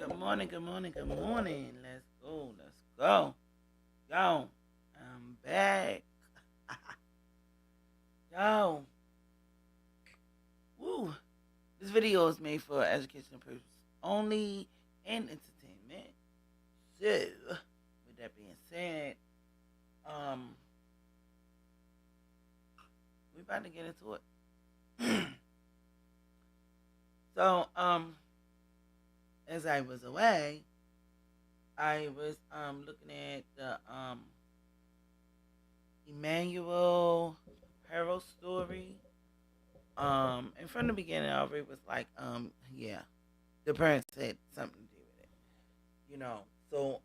Good morning, good morning, good morning. Let's go, let's go. Yo, I'm back. Yo, woo. This video is made for educational purposes only and entertainment. So, with that being said, um, we about to get into it. so, as I was away, I was looking at the Emmanuel Haro story. And from the beginning, I already was like, yeah, the parents had something to do with it, you know. So,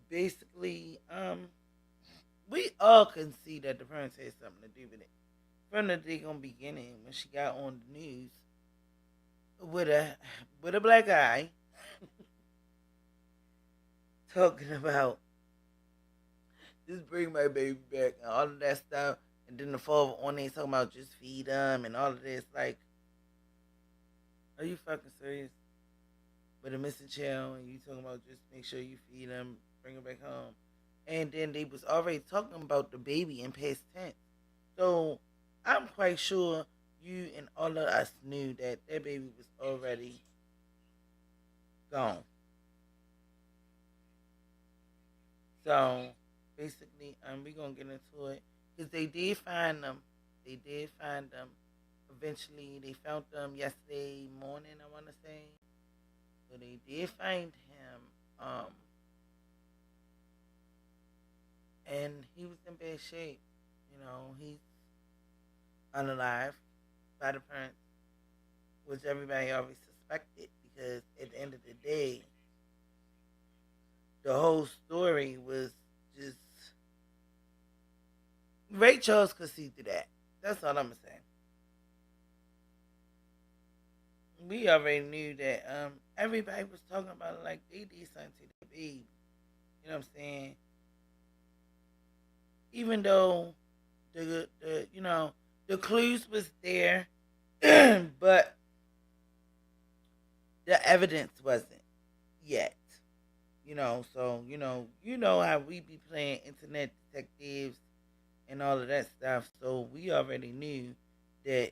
basically, we all can see that the parents had something to do with it from the beginning when she got on the news with a black guy talking about just bring my baby back and all of that stuff. And then the father on there talking about just feed them and all of this. Like, are you fucking serious? With a missing child and you talking about just make sure you feed them, bring them back home. And then they was already talking about the baby in past tense. So I'm quite sure you and all of us knew that that baby was already gone. So basically, we're gonna get into it because they did find them. They did find them. Eventually, they found them yesterday morning. I want to say. So they did find him. And he was in bad shape. You know, he's unalive by the parents, which everybody always suspected because at the end of the day, the whole story was just Ray Charles could see through that. That's all I'm saying. We already knew that everybody was talking about it like they did something to the baby. You know what I'm saying? Even though the the clues was there, but the evidence wasn't yet. So you know how we be playing internet detectives and all of that stuff. So we already knew that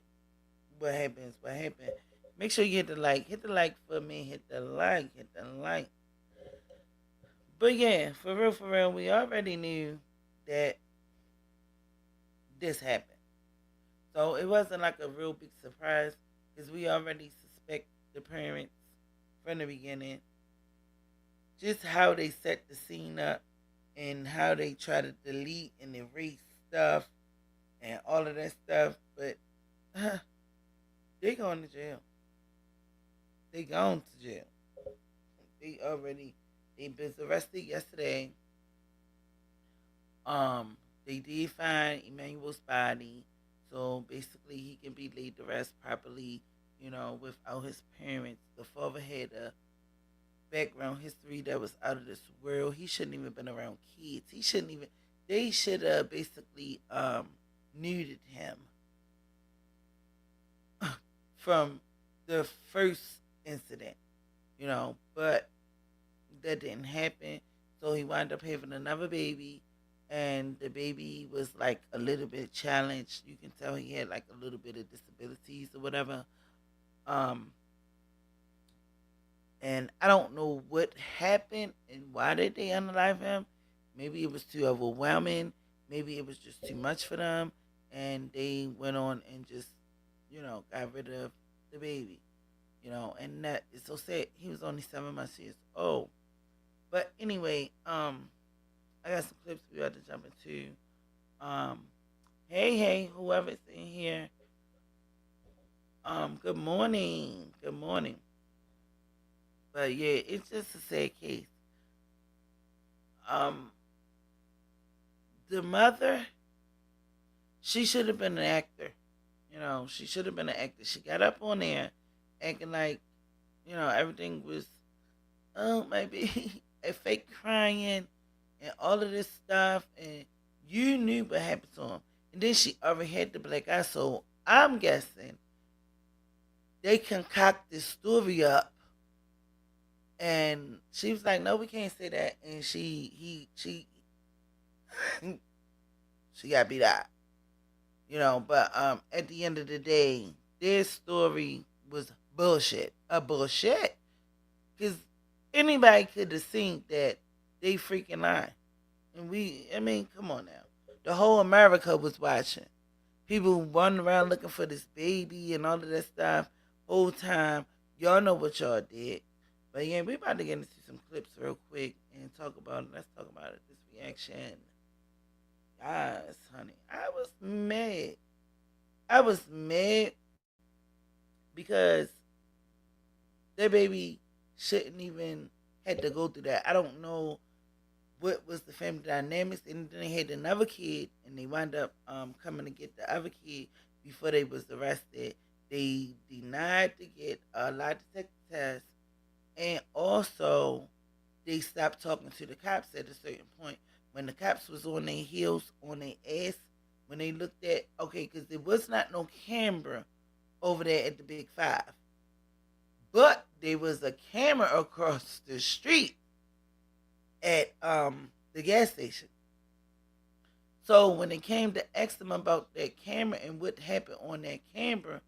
what happens, what happened. Make sure you hit the like for me, hit the like, hit the like. But yeah, for real, we already knew that this happened. So it wasn't like a real big surprise because we already suspect the parents from the beginning. Just how they set the scene up and how they try to delete and erase stuff and all of that stuff. But they going to jail. They gone to jail. They been arrested yesterday. They did find Emmanuel's body, so basically he can be laid to rest properly. Without his parents. The father had a background history that was out of this world. He shouldn't even been around kids. He shouldn't even. They should have basically neutered him from the first incident. But that didn't happen. So he wound up having another baby, and the baby was like a little bit challenged. You can tell he had like a little bit of disabilities or whatever. Um, and I don't know what happened and why did they unalive him. Maybe it was too overwhelming. Maybe it was just too much for them, and they went on and just got rid of the baby. And that is so sad. He was only 7 months years old. But anyway, I got some clips we have to jump into. Um, hey, whoever's in here. Good morning. Good morning. But yeah, it's just a sad case. Um, the mother, she should have been an actor. She should have been an actor. She got up on there acting like, everything was, oh, maybe a fake crying and all of this stuff. And you knew what happened to him. And then she already had the black eye. So I'm guessing they concoct this story up And she was like, "No, we can't say that." And she got beat out, But at the end of the day, their story was bullshit, a bullshit, because anybody could have seen that they freaking lying. And I mean, come on now, the whole America was watching. People running around looking for this baby and all of that stuff. Whole time, y'all know what y'all did. But yeah, we about to get into some clips real quick and talk about it. Let's talk about it. This reaction. Yes, honey. I was mad. I was mad because their baby shouldn't even had to go through that. I don't know what was the family dynamics, and then they had another kid, and they wound up coming to get the other kid before they was arrested. They denied to get a lie detector test, and also they stopped talking to the cops at a certain point when the cops was on their heels, on their ass, when they looked at, okay, because there was not no camera over there at the Big Five, but there was a camera across the street at the gas station. So when it came to ask them about that camera and what happened on that camera,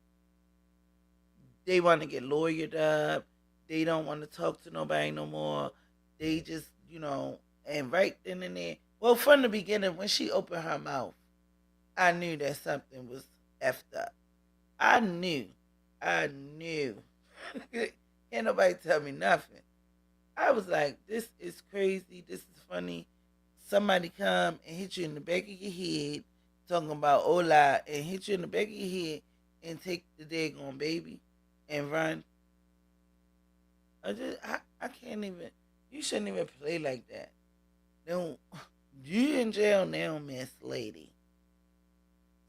they want to get lawyered up. They don't want to talk to nobody no more. They just, and right then and there, well, from the beginning, when she opened her mouth, I knew that something was effed up. I knew. Can't nobody tell me nothing. I was like, this is crazy. This is funny. Somebody come and hit you in the back of your head, talking about hola, and hit you in the back of your head and take the daggone baby and run. I can't even. You shouldn't even play like that. No, you in jail now, Miss Lady.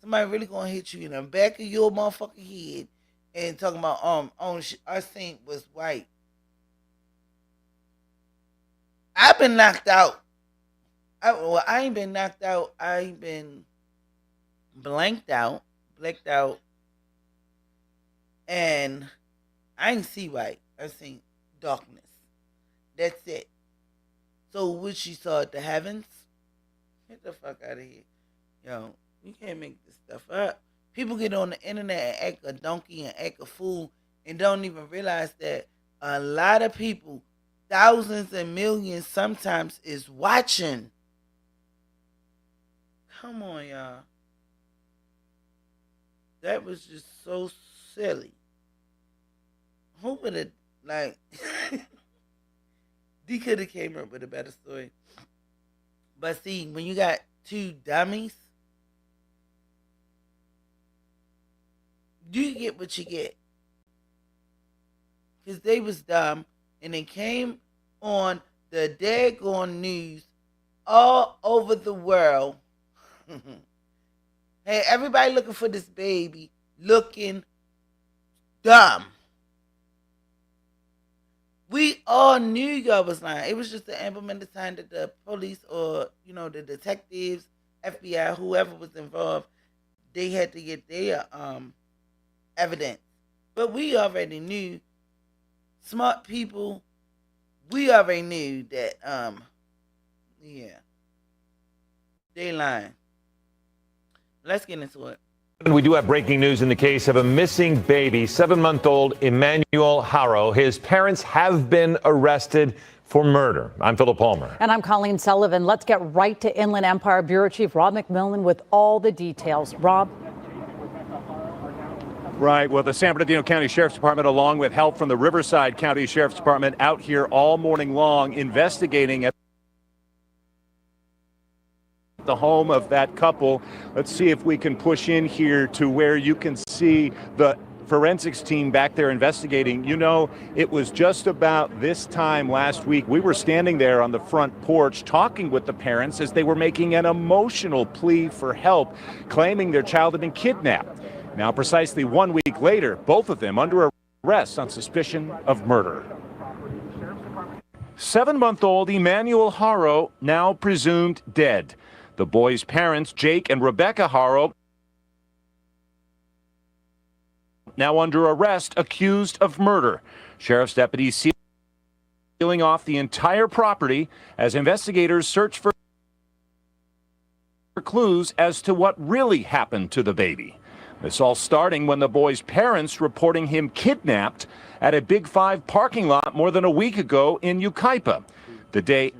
Somebody really gonna hit you in the back of your motherfucking head and talking about our saint was white. I've been knocked out. I ain't been knocked out. I ain't been blanked out, and I ain't see white. I seen darkness. That's it. So what she saw at the heavens? Get the fuck out of here. Yo, you can't make this stuff up. People get on the internet and act a donkey and act a fool and don't even realize that a lot of people, thousands and millions sometimes, is watching. Come on, y'all. That was just so silly. Who would have, D could have came up with a better story. But see, when you got two dummies, you get what you get. Because they was dumb, and they came on the daggone news all over the world. Hey, everybody looking for this baby, looking dumb. We all knew y'all was lying. It was just the implemented time that the police or, the detectives, FBI, whoever was involved, they had to get their evidence. But we already knew, smart people, we already knew that, they lying. Let's get into it. We do have breaking news in the case of a missing baby, 7-month-old Emmanuel Haro. His parents have been arrested for murder. I'm Philip Palmer. And I'm Colleen Sullivan. Let's get right to Inland Empire Bureau Chief Rob McMillan with all the details. Rob? Right. Well, the San Bernardino County Sheriff's Department, along with help from the Riverside County Sheriff's Department, out here all morning long investigating at the home of that couple. Let's see if we can push in here to where you can see the forensics team back there investigating. It was just about this time last week. We were standing there on the front porch talking with the parents as they were making an emotional plea for help, claiming their child had been kidnapped. Now, precisely 1 week later, both of them under arrest on suspicion of murder. 7-month-old Emmanuel Haro now presumed dead. The boy's parents, Jake and Rebecca Haro, now under arrest, accused of murder. Sheriff's deputies see sealing off the entire property as investigators search for clues as to what really happened to the baby. This all starting when the boy's parents reporting him kidnapped at a Big Five parking lot more than a week ago in Yucaipa. The day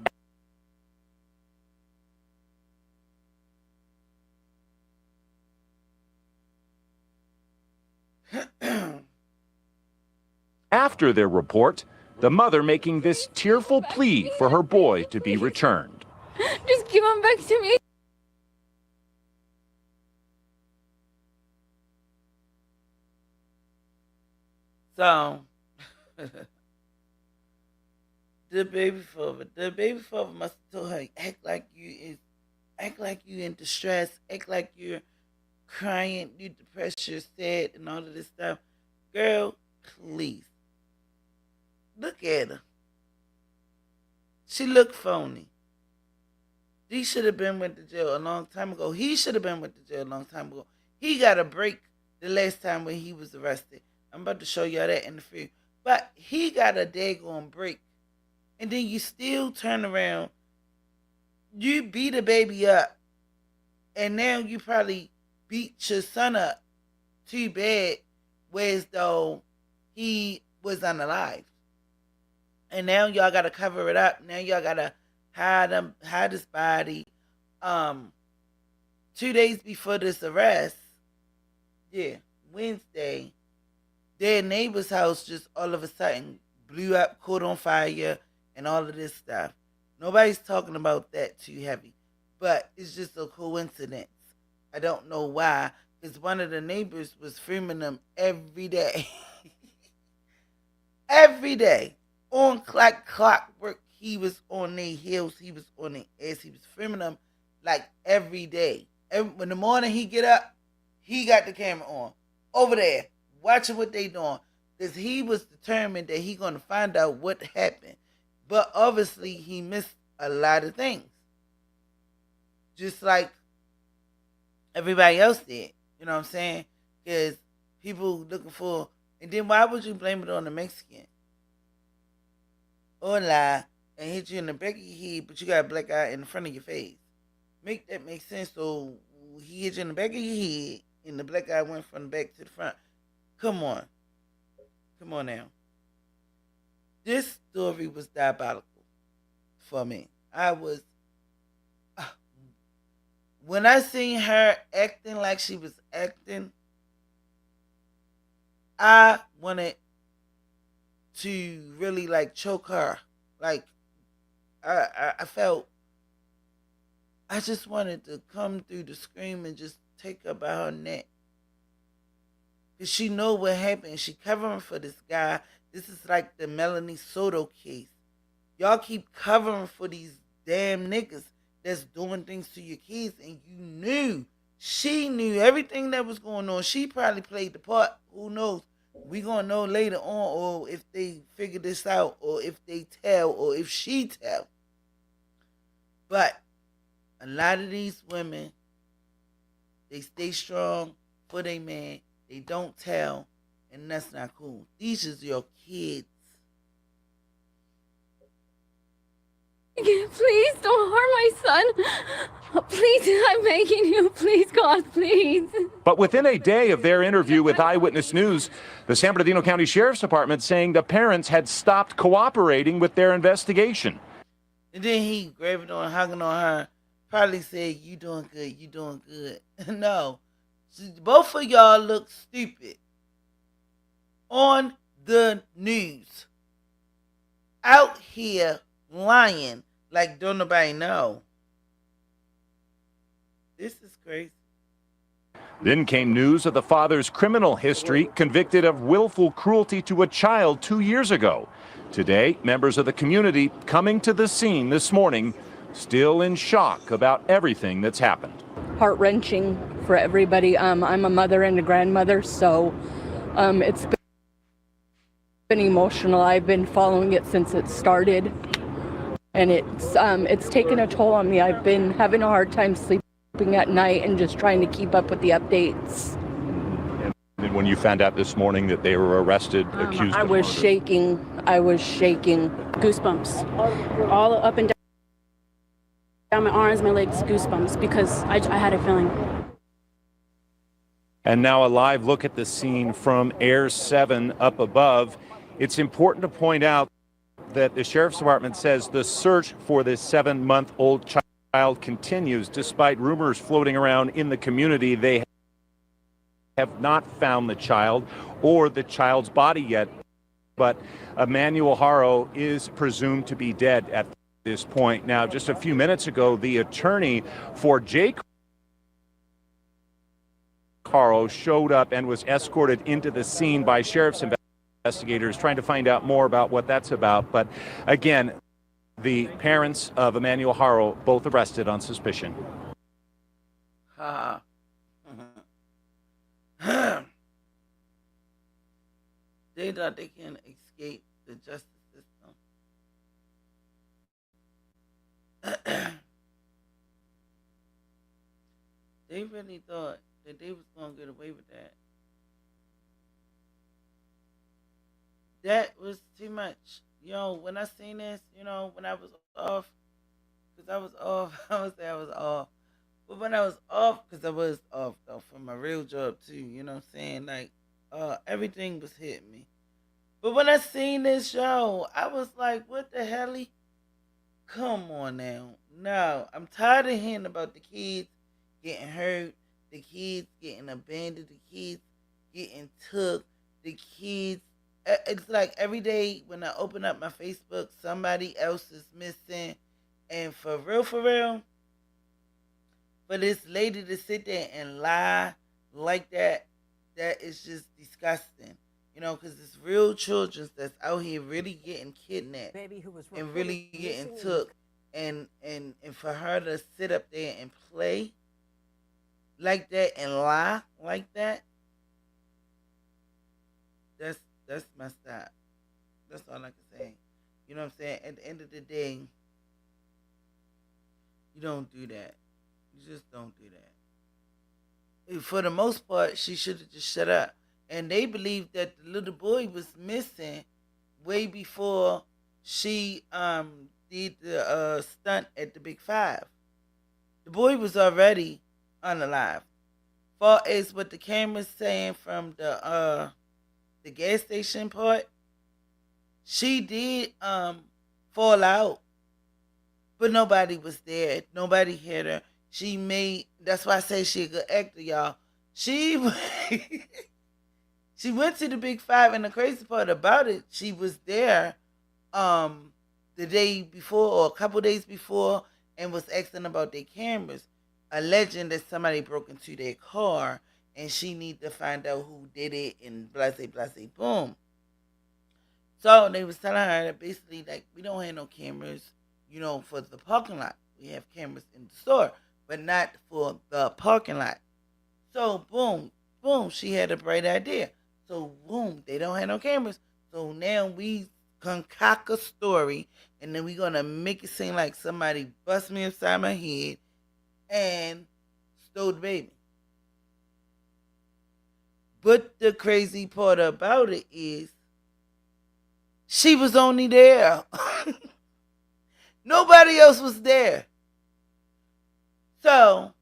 after their report, the mother making this tearful plea for her boy to be returned. Just give him back to me. So, the baby father must have told her, act like you in distress, act like you're crying, you depressed, you're sad, and all of this stuff. Girl, please. Look at her. She looked phony. He should have been went to jail a long time ago. He should have been went to jail a long time ago. He got a break the last time when he was arrested. I'm about to show y'all that in the film. But he got a daggone break. And then you still turn around. You beat a baby up. And now you probably beat your son up too bad. Whereas though he was unalive. And now y'all got to cover it up. Now y'all got to hide his body. 2 days before this arrest, Wednesday, their neighbor's house just all of a sudden blew up, caught on fire, and all of this stuff. Nobody's talking about that too heavy. But it's just a coincidence. I don't know why. Because one of the neighbors was filming them every day. Every day. On clockwork. He was on their heels. He was on their ass. He was filming them like every day. When the morning he get up, he got the camera on. Over there. Watching what they doing. Because he was determined that he going to find out what happened. But obviously he missed a lot of things. Just like everybody else did. You know what I'm saying? Because people looking for... And then why would you blame it on the Mexican? Or lie and hit you in the back of your head, but you got a black eye in the front of your face. Make that make sense. So he hit you in the back of your head and the black eye went from the back to the front. Come on. Come on now. This story was diabolical for me. When I seen her acting like she was acting, I wanted to really like choke her. Like, I felt, I just wanted to come through the scream and just take her by her neck. Because she know what happened. She covering for this guy. This is like the Melanie Soto case. Y'all keep covering for these damn niggas that's doing things to your kids. And you knew, she knew everything that was going on. She probably played the part. Who knows? We gonna know later on, or if they figure this out, or if they tell, or if she tell. But a lot of these women, they stay strong for their man. They don't tell, and that's not cool. These is your kids. Please don't harm my son. Please, I'm begging you. Please, God, please. But within a day of their interview with Eyewitness News, the San Bernardino County Sheriff's Department saying the parents had stopped cooperating with their investigation. And then he grabbing on, hugging on her, probably said, "You doing good, you doing good." No, both of y'all look stupid on the news, out here lying like don't nobody know. This is crazy. Then came news of the father's criminal history, convicted of willful cruelty to a child 2 years ago. Today, members of the community coming to the scene this morning, still in shock about everything that's happened. Heart-wrenching for everybody. I'm a mother and a grandmother, so it's been emotional. I've been following it since it started, and it's taken a toll on me. I've been having a hard time sleeping at night and just trying to keep up with the updates. And when you found out this morning that they were arrested, accused I of was murder. shaking. I was shaking. Goosebumps. All up and down my arms, my legs, goosebumps, because I had a feeling. And now a live look at the scene from Air 7 up above. It's important to point out that the Sheriff's Department says the search for this 7-month-old child continues. Despite rumors floating around in the community, they have not found the child or the child's body yet. But Emmanuel Haro is presumed to be dead at this point. Now, just a few minutes ago, the attorney for Jake Haro showed up and was escorted into the scene by sheriff's investigators trying to find out more about what that's about. But again, the parents of Emmanuel Haro both arrested on suspicion. They thought they can escape the justice system. They really thought that they was gonna get away with that. That was too much. When I seen this, when I was off, because I was off, I would say I was off. But when I was off, because I was off, though, from my real job, too, you know what I'm saying? Like, everything was hitting me. But when I seen this show, I was like, what the hell? Come on now. No, I'm tired of hearing about the kids getting hurt, the kids getting abandoned, the kids getting took, the kids. It's like every day when I open up my Facebook, somebody else is missing. And for real, for this lady to sit there and lie like that is just disgusting. Because it's real children that's out here really getting kidnapped and really getting took. And for her to sit up there and play like that and lie like that, that's messed up. That's all I can say. You know what I'm saying? At the end of the day, you don't do that. You just don't do that. For the most part, she should have just shut up. And they believed that the little boy was missing way before she did the stunt at the Big Five. The boy was already unalive. Far as what the camera's saying from the gas station part, she did fall out, but nobody was there. Nobody hit her. That's why I say she a good actor, y'all. She went to the Big Five, and the crazy part about it, she was there the day before or a couple days before and was asking about their cameras, alleging that somebody broke into their car and she need to find out who did it and blase, blase, boom. So they was telling her that basically, like, we don't have no cameras, for the parking lot. We have cameras in the store, but not for the parking lot. So boom, she had a bright idea. So boom, they don't have no cameras. So now we concoct a story, and then we're gonna make it seem like somebody bust me upside my head and stole the baby. But the crazy part about it is she was only there. Nobody else was there. So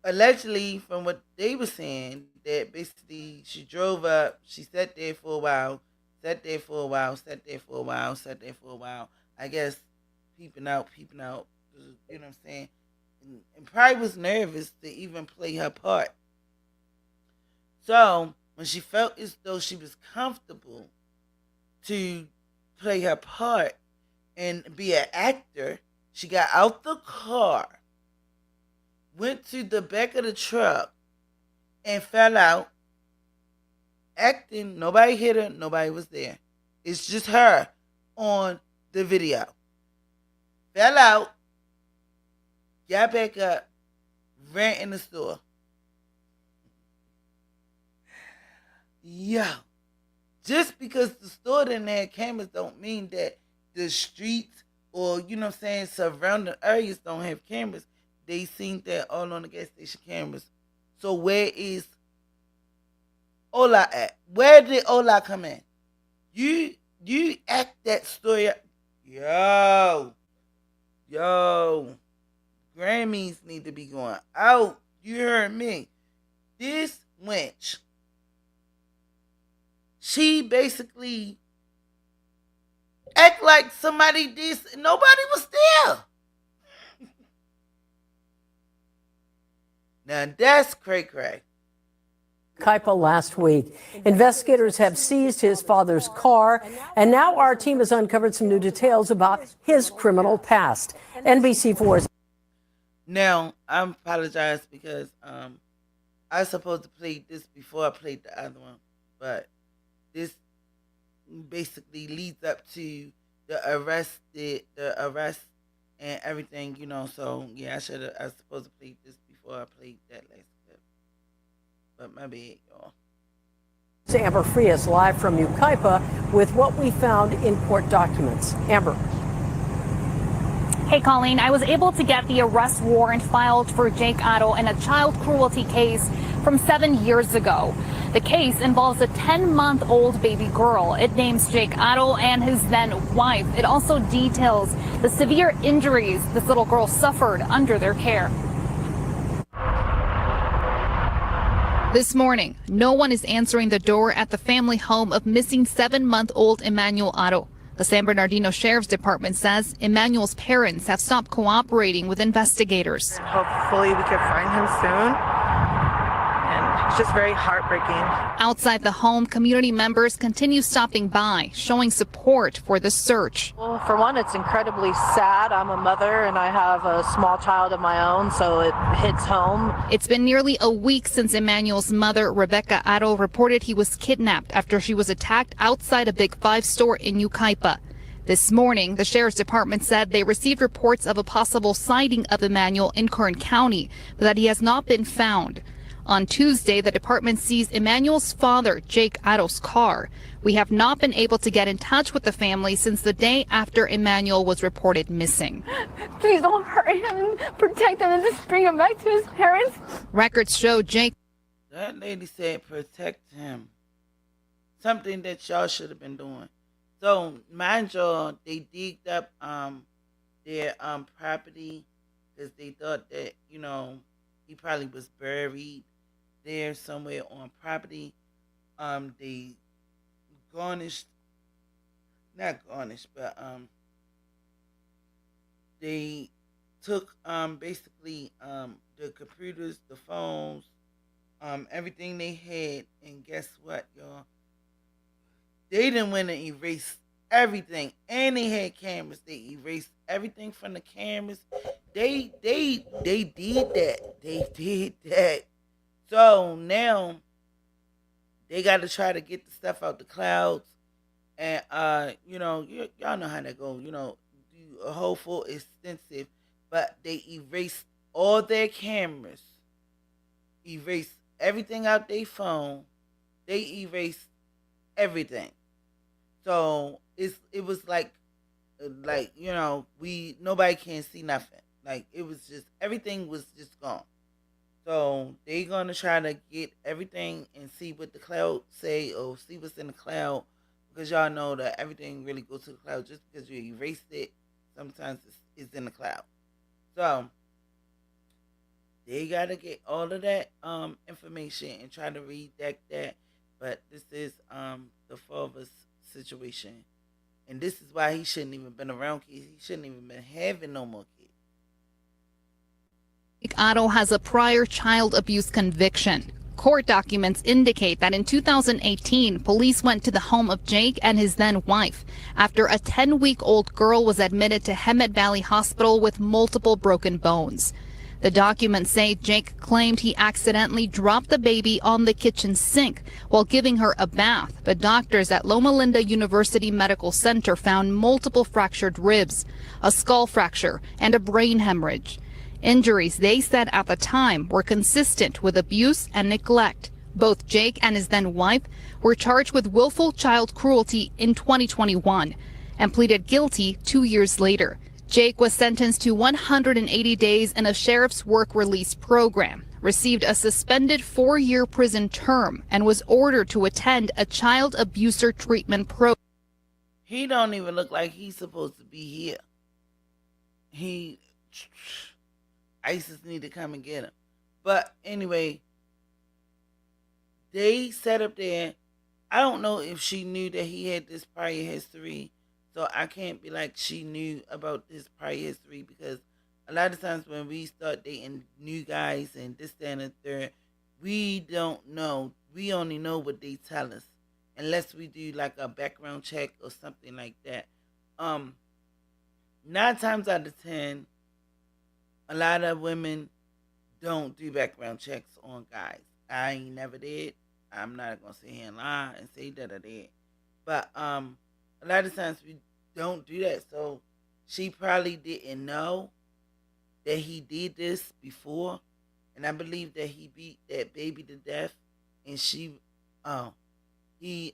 allegedly, from what they were saying, that basically she drove up, she sat there for a while, I guess peeping out, you know what I'm saying? And probably was nervous to even play her part. So when she felt as though she was comfortable to play her part and be an actor, she got out the car, went to the back of the truck, and fell out, acting. Nobody hit her. Nobody was there. It's just her on the video. Fell out, got back up, ran in the store. Yeah. Just because the store didn't have cameras don't mean that the streets or, surrounding areas don't have cameras. They seen that all on the gas station cameras. So where is Ola at? Where did Ola come in? You act that story. Yo, Grammys need to be going out. You heard me. This wench, she basically act like somebody did. Nobody was there. Now that's cray-cray. Kaipa last week. Investigators have seized his father's car, and now our team has uncovered some new details about his criminal past. NBC4's. Now, I apologize because I was supposed to play this before I played the other one, but this basically leads up to the arrest and everything, so yeah, I was supposed to play this before I played that last clip. But my bad, y'all. Amber Frias live from Yucaipa with what we found in court documents. Amber. Hey, Colleen, I was able to get the arrest warrant filed for Jake Haro in a child cruelty case from 7 years ago. The case involves a 10-month-old baby girl. It names Jake Haro and his then wife. It also details the severe injuries this little girl suffered under their care. This morning, no one is answering the door at the family home of missing 7-month-old Emmanuel Haro. The San Bernardino Sheriff's Department says Emmanuel's parents have stopped cooperating with investigators. Hopefully we can find him soon. And it's just very heartbreaking. Outside the home, community members continue stopping by, showing support for the search. Well, for one, it's incredibly sad. I'm a mother and I have a small child of my own, so it hits home. It's been nearly a week since Emmanuel's mother, Rebecca Haro, reported he was kidnapped after she was attacked outside a Big Five store in Yucaipa. This morning, the Sheriff's Department said they received reports of a possible sighting of Emmanuel in Kern County, but that he has not been found. On Tuesday, the department seized Emmanuel's father, Jake Haro's car. We have not been able to get in touch with the family since the day after Emmanuel was reported missing. Please don't hurt him, protect him, and just bring him back to his parents. Records show Jake. That lady said protect him. Something that y'all should have been doing. So, mind y'all, they digged up their property because they thought that, he probably was buried there somewhere on property. They they took basically the computers, the phones, everything they had, and guess what, y'all? They didn't want to erase everything, and they had cameras. They erased everything from the cameras. They did that. They did that. So now they got to try to get the stuff out the clouds, and y'all know how that go. A whole full extensive, but they erased all their cameras, erased everything out their phone. They erased everything. So it was like nobody can see nothing. Like, it was just, everything was just gone. So they gonna try to get everything and see what the cloud say, or see what's in the cloud, because y'all know that everything really goes to the cloud. Just because you erased it, sometimes it's in the cloud. So they gotta get all of that information and try to redact that. But this is the father's situation, and this is why he shouldn't even been around kids. He shouldn't even been having no more kids. Haro has a prior child abuse conviction. Court documents indicate that in 2018, police went to the home of Jake and his then wife after a 10-week-old girl was admitted to Hemet Valley Hospital with multiple broken bones. The documents say Jake claimed he accidentally dropped the baby on the kitchen sink while giving her a bath, but doctors at Loma Linda University Medical Center found multiple fractured ribs, a skull fracture, and a brain hemorrhage. Injuries, they said at the time, were consistent with abuse and neglect. Both Jake and his then wife were charged with willful child cruelty in 2021 and pleaded guilty 2 years later. Jake was sentenced to 180 days in a sheriff's work release program, received a suspended 4-year prison term, and was ordered to attend a child abuser treatment program. He don't even look like he's supposed to be here. He ISIS need to come and get him. But anyway, they set up there. I don't know if she knew that he had this prior history, so I can't be like she knew about this prior history, because a lot of times when we start dating new guys and this, that, and the third, we don't know. We only know what they tell us, unless we do like a background check or something like that. 9 times out of 10, a lot of women don't do background checks on guys. I ain't never did. I'm not gonna sit here and lie and say that I did. But a lot of times we don't do that. So she probably didn't know that he did this before. And I believe that he beat that baby to death, and he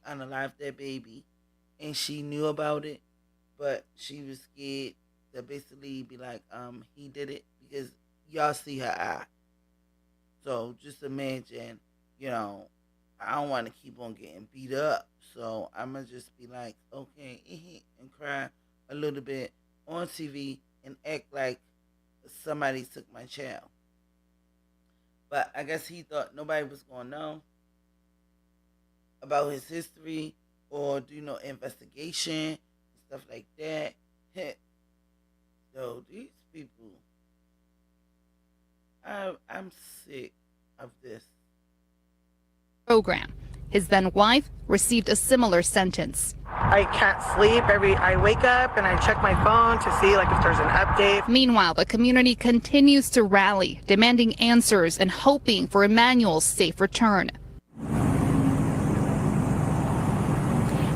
unalived that baby, and she knew about it, but she was scared to basically be like, he did it, because y'all see her eye. So just imagine, I don't want to keep on getting beat up, so I'm gonna just be like, okay, and cry a little bit on TV and act like somebody took my child. But I guess he thought nobody was gonna know about his history or do no investigation and stuff like that. So these people, I'm sick of this program. His then wife received a similar sentence. I can't sleep. I wake up and I check my phone to see like if there's an update. Meanwhile, the community continues to rally, demanding answers and hoping for Emmanuel's safe return.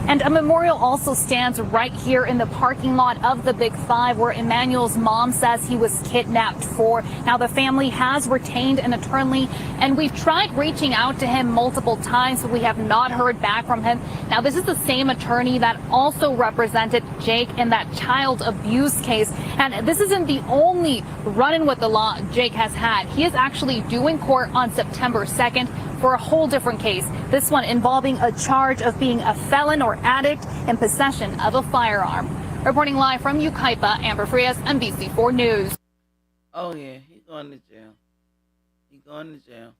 And a memorial also stands right here in the parking lot of the Big Five, where Emmanuel's mom says he was kidnapped for. Now, the family has retained an attorney, and we've tried reaching out to him multiple times, but we have not heard back from him. Now, this is the same attorney that also represented Jake in that child abuse case. And this isn't the only run-in with the law Jake has had. He is actually due in court on September 2nd for a whole different case. This one involving a charge of being a felon or addict in possession of a firearm. Reporting live from Yucaipa, Amber Frias, NBC4 News. Oh yeah, he going to jail. He going to jail.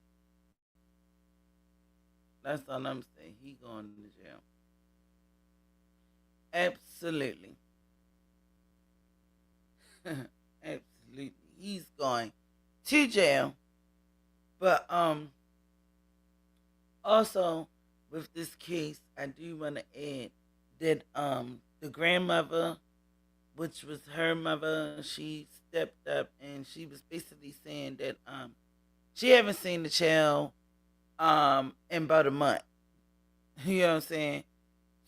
That's all I'm saying. He going to jail. Absolutely. Absolutely. He's going to jail. But also, with this case, I do want to add that the grandmother, which was her mother, she stepped up and she was basically saying that she haven't seen the child in about a month. You know what I'm saying?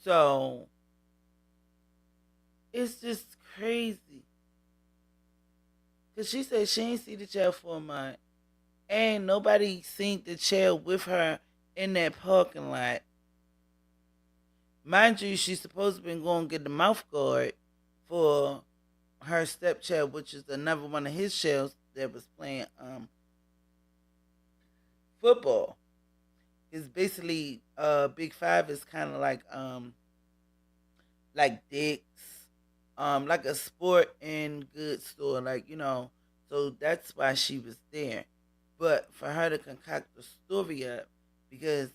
So it's just crazy. Cause she said she ain't see the child for a month, and nobody seen the child with her in that parking lot. Mind you, she's supposed to been going to get the mouth guard for her stepchild, which is another one of his childs that was playing football. It's basically Big Five is kind of like Dick's, like a sport and goods store, so that's why she was there. But for her to concoct the story up, because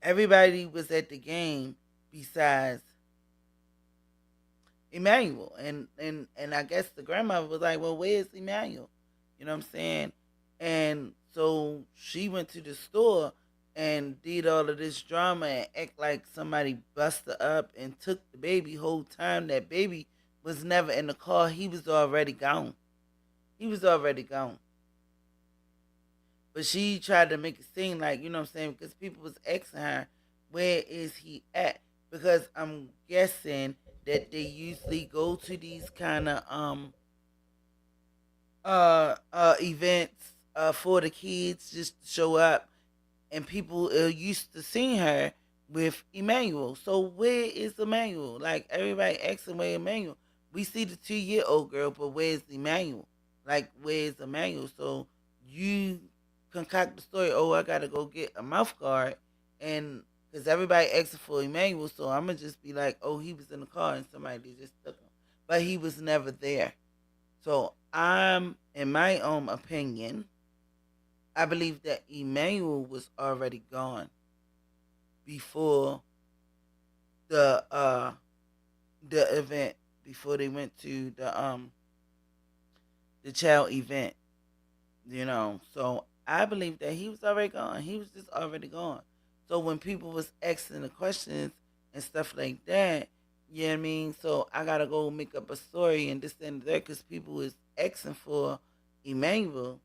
everybody was at the game besides Emmanuel, and I guess the grandmother was like, well, where's Emmanuel? You know what I'm saying? And so she went to the store and did all of this drama and act like somebody busted up and took the baby. Whole time that baby was never in the car. He was already gone. He was already gone. But she tried to make it seem like, you know what I'm saying, because people was asking her, where is he at? Because I'm guessing that they usually go to these kind of events for the kids just to show up, and people are used to seeing her with Emmanuel. So where is Emmanuel? Like, everybody asking where Emmanuel. We see the 2-year-old girl, but where's Emmanuel? Like, where's Emmanuel? So you concoct the story, oh, I gotta go get a mouth guard, and because everybody asking for Emmanuel, so I'm going to just be like, oh, he was in the car and somebody just took him. But he was never there. So in my own opinion, I believe that Emmanuel was already gone before the event, before they went to the child event, So I believe that he was already gone. He was just already gone. So when people was asking the questions and stuff like that, you know what I mean? So I gotta go make up a story and this and that because people was asking for Emmanuel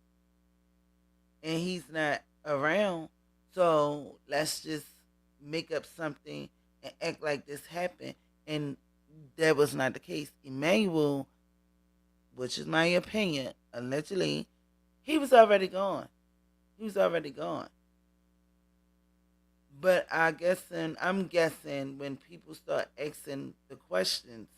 and he's not around. So let's just make up something and act like this happened. And that was not the case. Emmanuel, which is my opinion, allegedly, he was already gone. He was already gone. But I'm guessing when people start asking the questions,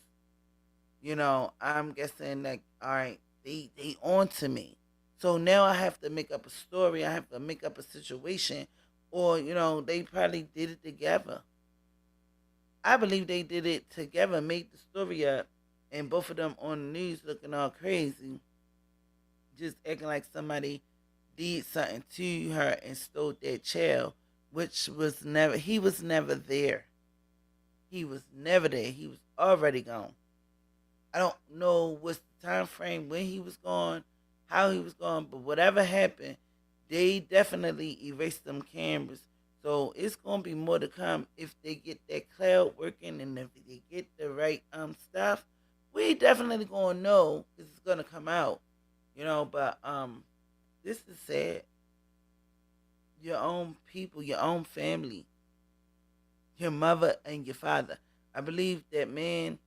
I'm guessing like, all right, they on to me. So now I have to make up a story. I have to make up a situation. Or, they probably did it together. I believe they did it together, made the story up, and both of them on the news looking all crazy, just acting like somebody did something to her and stole that child, which was never, he was never there. He was never there. He was already gone. I don't know what's the time frame, when he was gone, how he was gone, but whatever happened, they definitely erased them cameras. So it's going to be more to come if they get that cloud working and if they get the right stuff. We definitely going to know this is going to come out. But this is sad. Your own people, your own family, your mother and your father. I believe that man,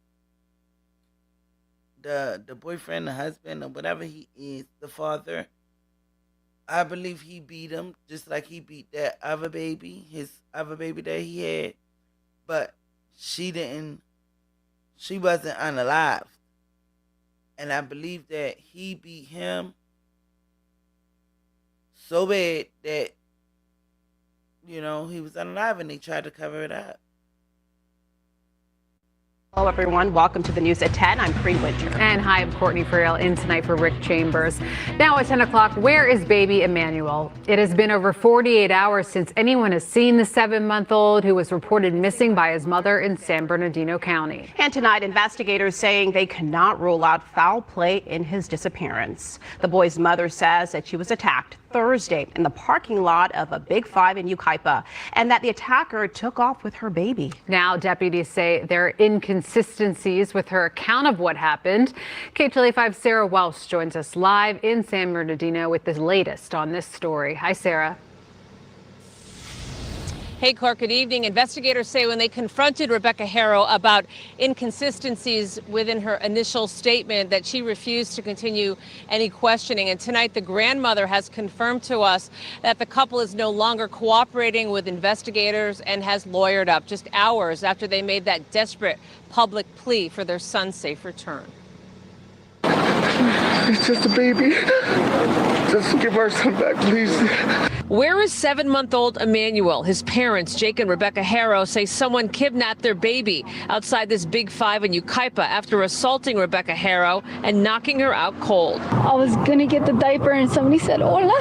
the boyfriend, the husband, or whatever he is, the father, I believe he beat him just like he beat that other baby, his other baby that he had. But she wasn't unalived. And I believe that he beat him so bad that, he was unalive and they tried to cover it up. Hello, everyone. Welcome to the news at 10. I'm Bree Winter. And hi, I'm Courtney Friel in tonight for Rick Chambers. Now at 10 o'clock, where is baby Emmanuel? It has been over 48 hours since anyone has seen the 7-month-old who was reported missing by his mother in San Bernardino County. And tonight, investigators saying they cannot rule out foul play in his disappearance. The boy's mother says that she was attacked Thursday in the parking lot of a Big 5 in Yucaipa and that the attacker took off with her baby. Now deputies say there are inconsistencies with her account of what happened. KTLA5's Sarah Welsh joins us live in San Bernardino with the latest on this story. Hi, Sarah. Hey, Clark, good evening. Investigators say when they confronted Rebecca Haro about inconsistencies within her initial statement that she refused to continue any questioning. And tonight, the grandmother has confirmed to us that the couple is no longer cooperating with investigators and has lawyered up just hours after they made that desperate public plea for their son's safe return. It's just a baby. Just give our son back, please. Where is 7-month-old Emmanuel? His parents, Jake and Rebecca Haro, say someone kidnapped their baby outside this Big 5 in Yucaipa after assaulting Rebecca Haro and knocking her out cold. I was gonna get the diaper and somebody said hola,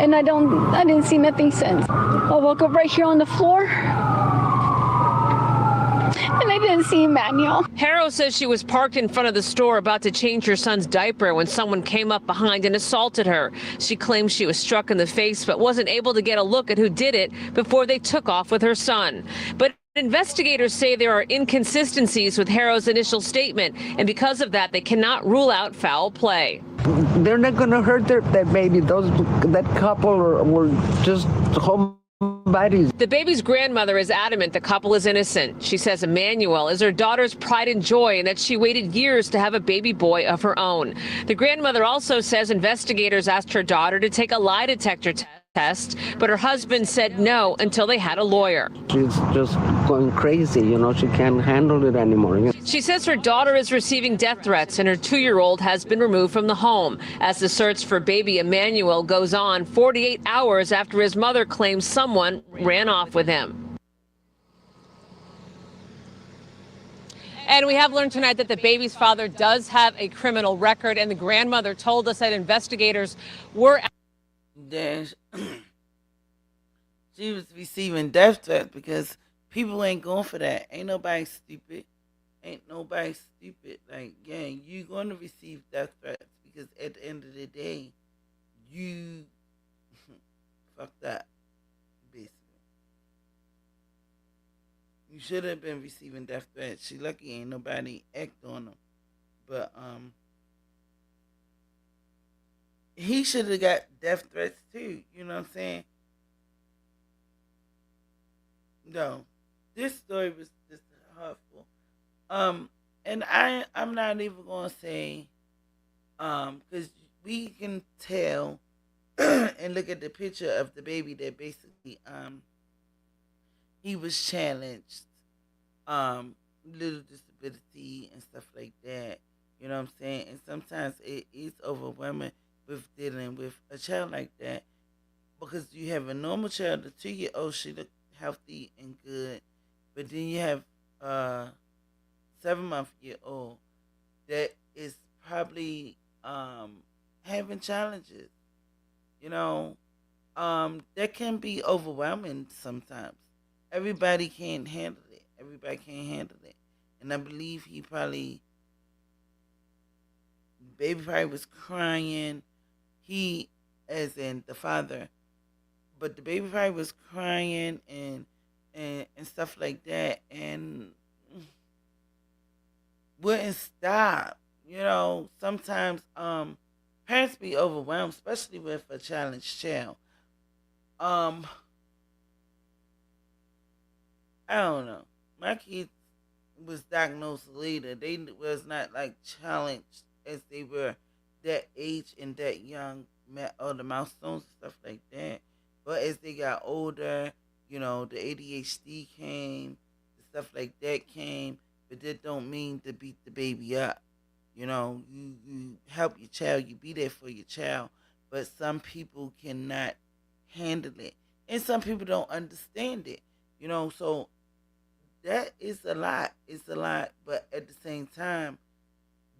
and I didn't see nothing since. I woke up right here on the floor. And I didn't see Emmanuel. Haro says she was parked in front of the store about to change her son's diaper when someone came up behind and assaulted her. She claims she was struck in the face but wasn't able to get a look at who did it before they took off with her son. But investigators say there are inconsistencies with Haro's initial statement, and because of that, they cannot rule out foul play. They're not going to hurt that baby. That couple were just home. The baby's grandmother is adamant the couple is innocent. She says Emmanuel is her daughter's pride and joy and that she waited years to have a baby boy of her own. The grandmother also says investigators asked her daughter to take a lie detector test test, but her husband said no until they had a lawyer. She's just going crazy, she can't handle it anymore. She says her daughter is receiving death threats and her 2-year-old has been removed from the home as the search for baby Emmanuel goes on 48 hours after his mother claims someone ran off with him. And we have learned tonight that the baby's father does have a criminal record, and the grandmother told us that investigators were... She was receiving death threats because people ain't going for that. Ain't nobody stupid. Ain't nobody stupid. Like, yeah, you going to receive death threats because at the end of the day, you fucked up, basically. You should have been receiving death threats. She lucky ain't nobody act on them. But, he should have got death threats too. You know what I'm saying? No, this story was just hurtful. And I'm not even gonna say, because we can tell and look at the picture of the baby that basically, he was challenged, little disability and stuff like that. You know what I'm saying? And sometimes it is overwhelming with dealing with a child like that because you have a normal child, the 2-year-old, she look healthy and good, but then you have 7-month-old that is probably having challenges. That can be overwhelming sometimes. Everybody can't handle it. And I believe baby probably was crying. He, as in the father, but the baby probably was crying and stuff like that, and wouldn't stop. Sometimes parents be overwhelmed, especially with a challenged child. I don't know. My kids was diagnosed later. They was not like challenged as they were that age and that young, met all the milestones and stuff like that. But as they got older, the ADHD came, the stuff like that came, but that don't mean to beat the baby up. You help your child, you be there for your child, but some people cannot handle it. And some people don't understand it. So that is a lot. It's a lot, but at the same time,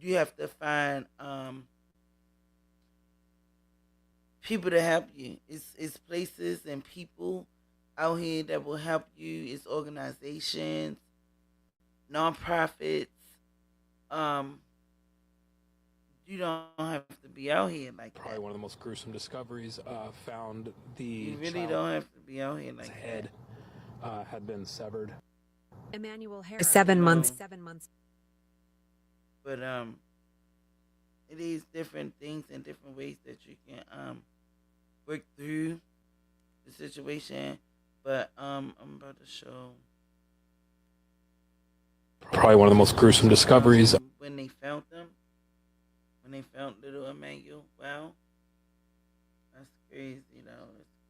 you have to find people to help you. It's places and people out here that will help you. It's organizations, nonprofits. You don't have to be out here like that. Probably one of the most gruesome discoveries. Found the You really don't have to be out here like head had been severed. Emmanuel Haro, 7 months. But it is different things and different ways that you can work through the situation. But I'm about to show Probably one of the most gruesome discoveries. When they found little Emmanuel. Wow, that's crazy. It's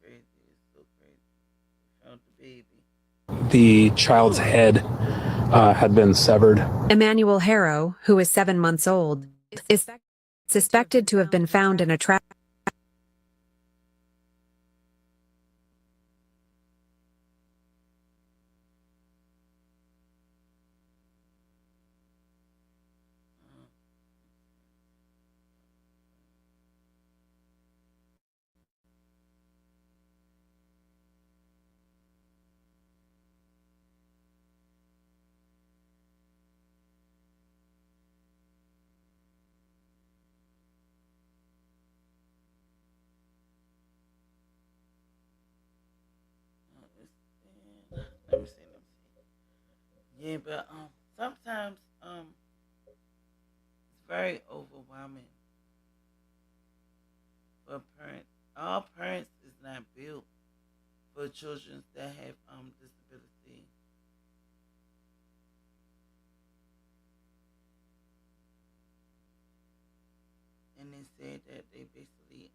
crazy. It's so crazy. They found the baby. The child's head had been severed. Emmanuel Haro, who is 7 months old, is suspected to have been found in a trap. Let me see. Yeah, but sometimes it's very overwhelming for parents. All parents is not built for children that have disability. And they said that they basically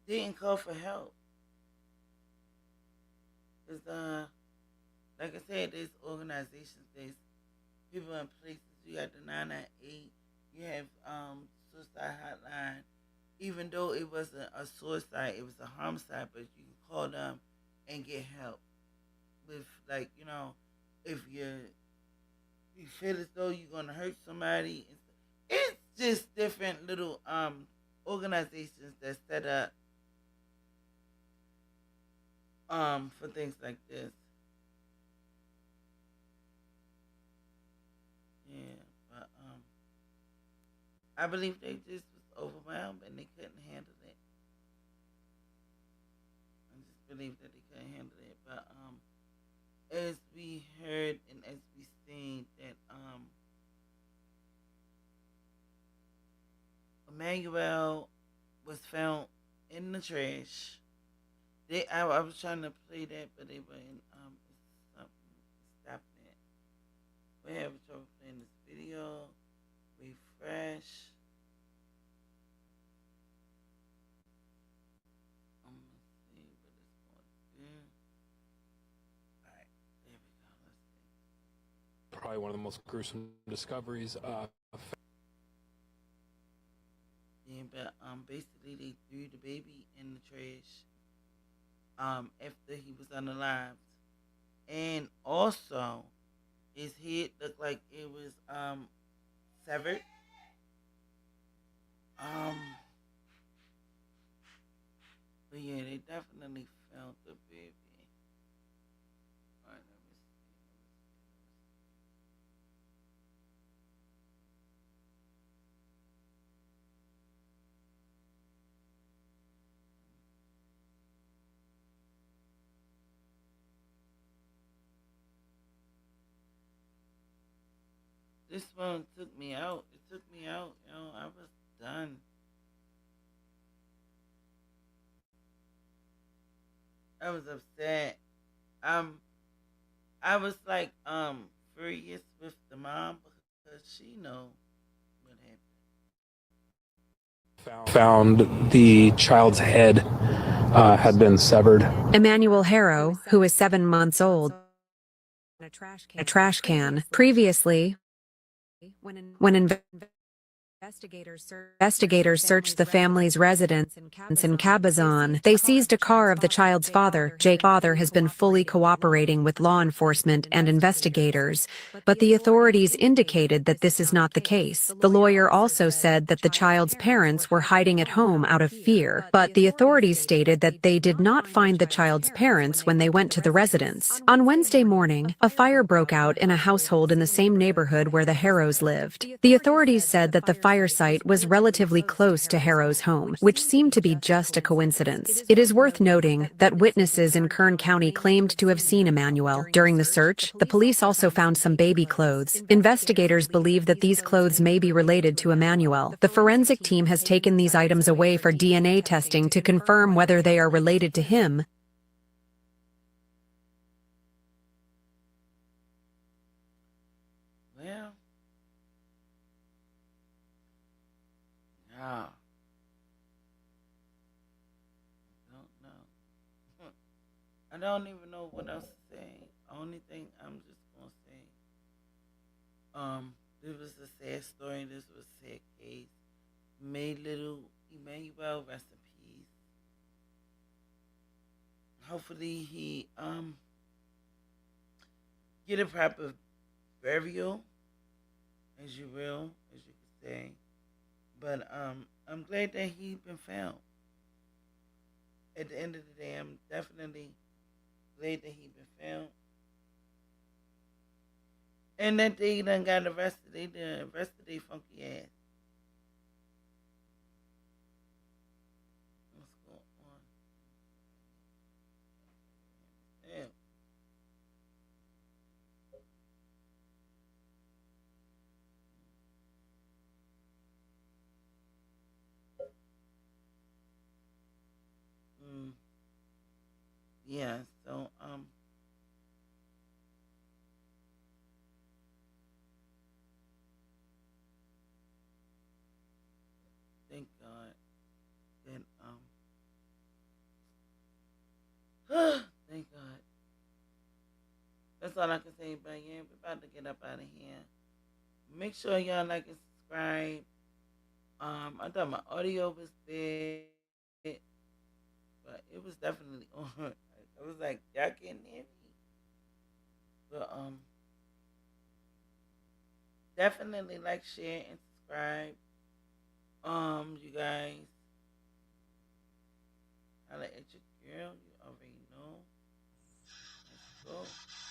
didn't call for help. Cause like I said, there's organizations, there's people in places. You got the 998. You have suicide hotline. Even though it wasn't a suicide, it was a homicide, but you can call them and get help with, like, if you feel as though you're gonna hurt somebody. It's just different little organizations that set up for things like this. Yeah, but I believe they just was overwhelmed and they couldn't handle it. I just believe that they couldn't handle it. But as we heard and as we seen that Emmanuel was found in the trash. I was trying to play that, but they wouldn't stopping it. We're having trouble playing this video. Refresh. I'm gonna see what it's going to do. Alright, there we go. Let's see. Probably one of the most gruesome discoveries. Yeah, but basically they threw the baby in the trash after he was unalived. And also his head looked like it was severed. But yeah, they definitely found the baby. Alright, let me see. This one took me out. It took me out, I was done. I was upset. I was like furious with the mom because she know what happened. Found the child's head had been severed. Emmanuel Haro, who is 7 months old, in a trash can. Previously, when investigators searched the family's residence in Cabazon, they seized a car of the child's father. Jake's father has been fully cooperating with law enforcement and investigators, but the authorities indicated that this is not the case. The lawyer also said that the child's parents were hiding at home out of fear, but the authorities stated that they did not find the child's parents when they went to the residence. On Wednesday morning, a fire broke out in a household in the same neighborhood where the Haros lived. The authorities said that the fire site was relatively close to Haro's home, which seemed to be just a coincidence. It is worth noting that witnesses in Kern County claimed to have seen Emmanuel. During the search, the police also found some baby clothes. Investigators believe that these clothes may be related to Emmanuel. The forensic team has taken these items away for DNA testing to confirm whether they are related to him. Well, yeah. I don't even know what else to say. Only thing I'm just gonna say, this was a sad story. This was a sad case. May little Emmanuel rest in peace. Hopefully he get a proper burial, as you will, as you could say. But I'm glad that he been found. At the end of the day, I'm definitely glad that he been found. And that they done got arrested. They done arrested their funky ass. What's going on? Damn. Yeah, so thank God that That's all I can say. But yeah, we're about to get up out of here. Make sure y'all like and subscribe. I thought my audio was bad, but it was definitely on. I was like, y'all can't hear me. But definitely like, share, and subscribe. You guys, holla at your girl. You already know. Let's go.